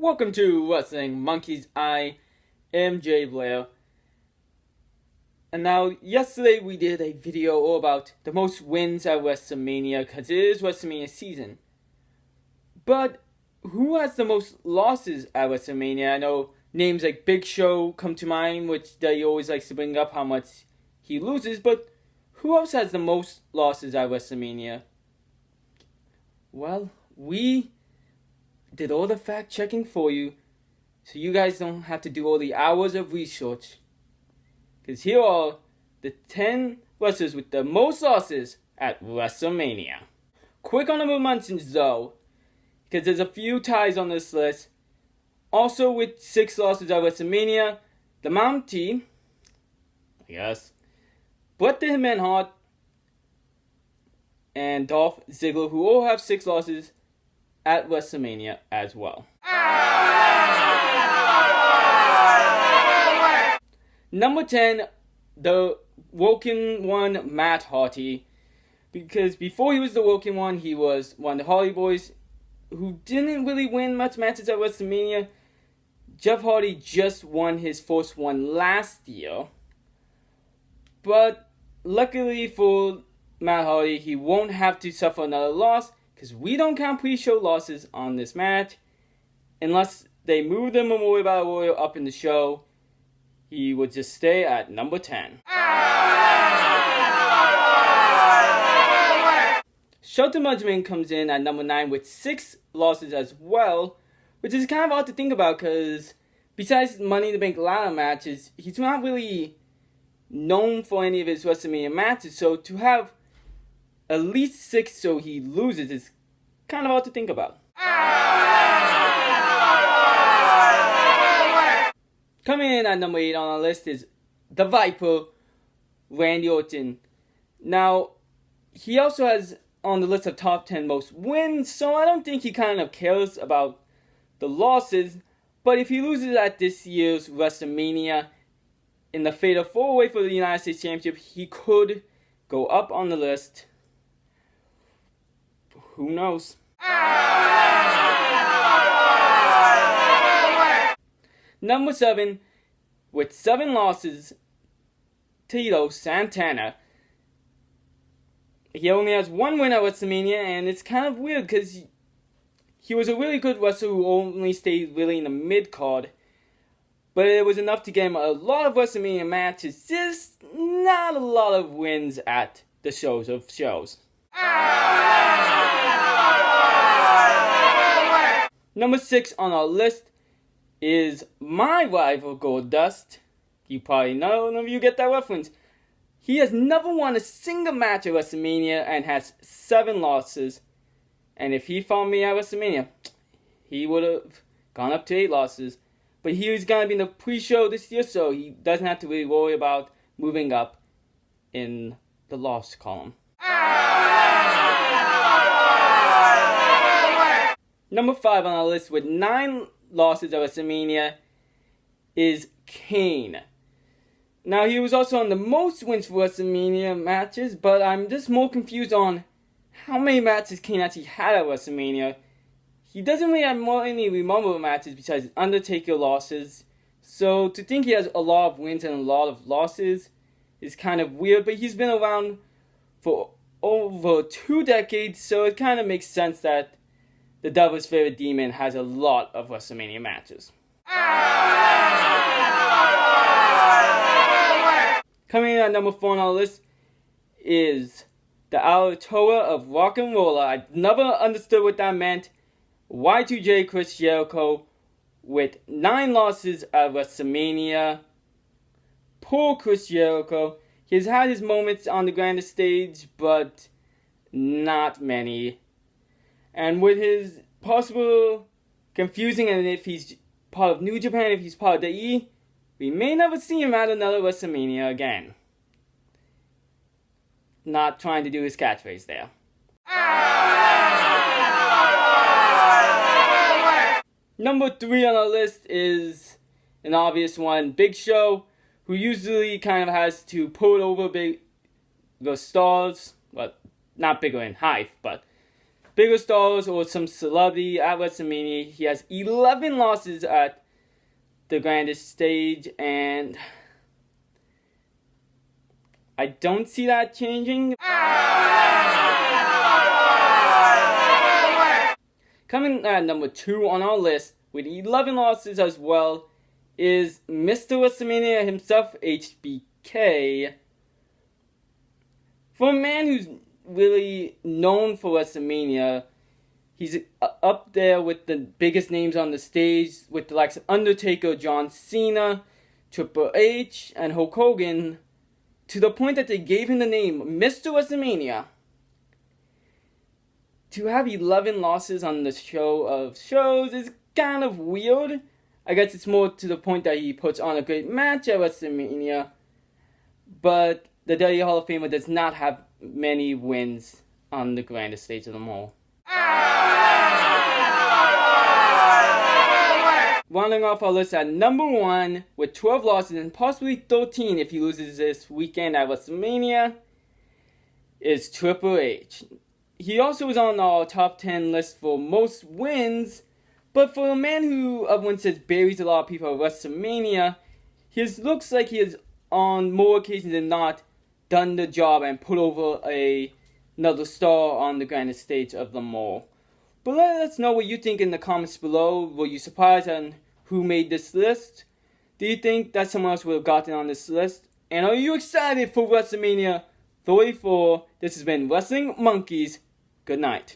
Welcome to Wrestling Monkeys. I am Jay Blair. And now, yesterday we did a video all about the most wins at Wrestlemania because it is Wrestlemania season. But who has the most losses at Wrestlemania? I know names like Big Show come to mind, which they always likes to bring up how much he loses. But who else has the most losses at Wrestlemania? Well, we did all the fact checking for you, so you guys don't have to do all the hours of research. Because here are the 10 wrestlers with the most losses at WrestleMania. Quick honorable mentions though, because there's a few ties on this list. Also with 6 losses at WrestleMania, the Mountie, I guess, Bret the Hitman Hart, and Dolph Ziggler, who all have 6 losses at WrestleMania as well. Number 10, the Woken One, Matt Hardy. Because before he was the Woken One, he was one of the Hardy Boys who didn't really win much matches at WrestleMania. Jeff Hardy just won his first one last year. But luckily for Matt Hardy, he won't have to suffer another loss because we don't count pre-show losses on this match unless they move the Memorial Battle Royal up in the show. He would just stay at number 10. Shelton Benjamin comes in at number 9 with 6 losses as well, which is kind of odd to think about because besides Money in the Bank ladder matches, he's not really known for any of his WrestleMania matches, so to have at least 6 so he loses is kind of hard to think about. Coming in at number 8 on our list is the Viper, Randy Orton. Now, he also has on the list of top 10 most wins, so I don't think he kind of cares about the losses. But if he loses at this year's WrestleMania in the Fatal 4-Way for the United States Championship, he could go up on the list. Who knows? Number 7, with 7 losses, Tito Santana. He only has 1 win at WrestleMania, and it's kind of weird because he was a really good wrestler who only stayed really in the mid-card. But it was enough to get him a lot of WrestleMania matches, just not a lot of wins at the shows of shows. Number 6 on our list is my rival Goldust. You probably know, none of you get that reference. He has never won a single match at WrestleMania and has 7 losses. And if he found me at WrestleMania, he would have gone up to 8 losses. But he was going to be in the pre-show this year, so he doesn't have to really worry about moving up in the loss column. Number 5 on our list with 9 losses at WrestleMania is Kane. Now, he was also on the most wins for WrestleMania matches, but I'm just more confused on how many matches Kane actually had at WrestleMania. He doesn't really have any memorable matches besides Undertaker losses, so to think he has a lot of wins and a lot of losses is kind of weird, but he's been around for over 2 decades, so it kind of makes sense that the Devil's Favorite Demon has a lot of WrestleMania matches. Coming in at number 4 on our list is the Alatoa of Rock and Roller. I never understood what that meant. Y2J Chris Jericho with 9 losses at WrestleMania. Poor Chris Jericho. He's had his moments on the grandest stage, but not many. And with his possible confusing, and if he's part of New Japan, if he's part of the E, we may never see him at another WrestleMania again. Not trying to do his catchphrase there. Number 3 on our list is an obvious one, Big Show, who usually kind of has to pull over the stars, but not bigger in height, but bigger stars or some celebrity at WrestleMania. He has 11 losses at the grandest stage, and I don't see that changing. Coming at number 2 on our list with 11 losses as well is Mr. WrestleMania himself, HBK. For a man who's really known for WrestleMania, he's up there with the biggest names on the stage, with the likes of Undertaker, John Cena, Triple H, and Hulk Hogan, to the point that they gave him the name Mr. WrestleMania. To have 11 losses on the show of shows is kind of weird. I guess it's more to the point that he puts on a great match at WrestleMania, but the WWE Hall of Famer does not have many wins on the grandest stage of them all. Rounding off our list at number 1 with 12 losses and possibly 13 if he loses this weekend at WrestleMania is Triple H. He also is on our top 10 list for most wins, but for a man who everyone says buries a lot of people at WrestleMania, he looks like he has on more occasions than not done the job and put over another star on the grandest stage of them all. But let us know what you think in the comments below. Were you surprised on who made this list? Do you think that someone else would have gotten on this list? And are you excited for WrestleMania 34? This has been Wrestling Monkeys. Good night.